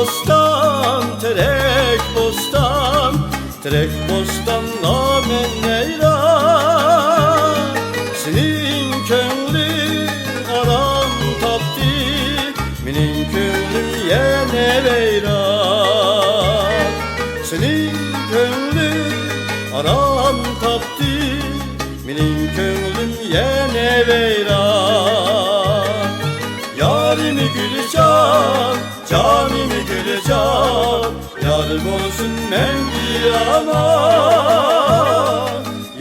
bostan, terek bostan, terek bostan namen neyran. Senin könlün aram tapdı, benim könlüm yene veyran. Senin könlün aram tapdı, benim könlüm yene veyran. Yarimi gülcan, canimi gülcan, yarım olsun men bir aman.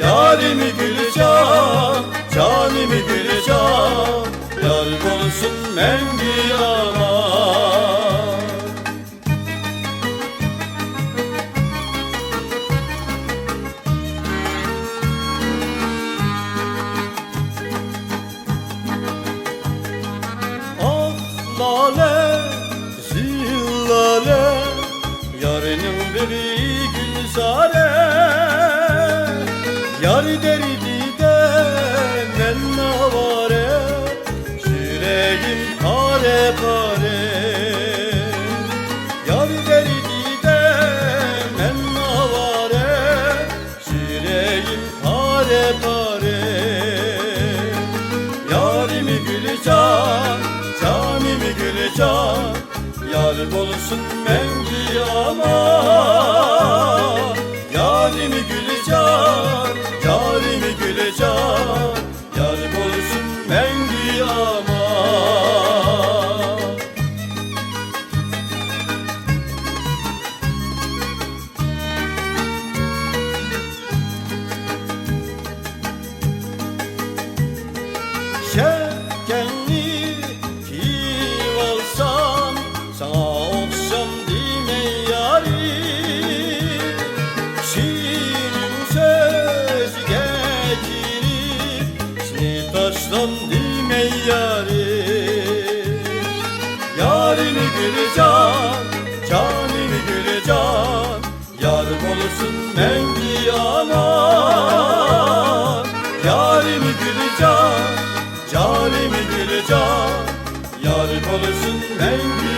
Yarimi gülcan, canimi gülcan, yarım olsun men bir aman. Lale, zillale, yarının biri gülzare. Yar derdi de mennavare, yüreğim pare pare. Yar derdi de mennavare, yüreğim pare pare. Yarimi gülcan, canimi gülcan, yar olsun mengi aman. Yarimi gülcan, canimi gülcan, yar olsun mengi aman. Şevkenli kim olsam, sana okşam dime yarim. Şirin söz getirip, seni taştan dime yarim. Yarimi gülcan, canimi gülcan, yarım olsun mengi aman. Yarimi gülcan, canimi gülcan, yarım olsun mengi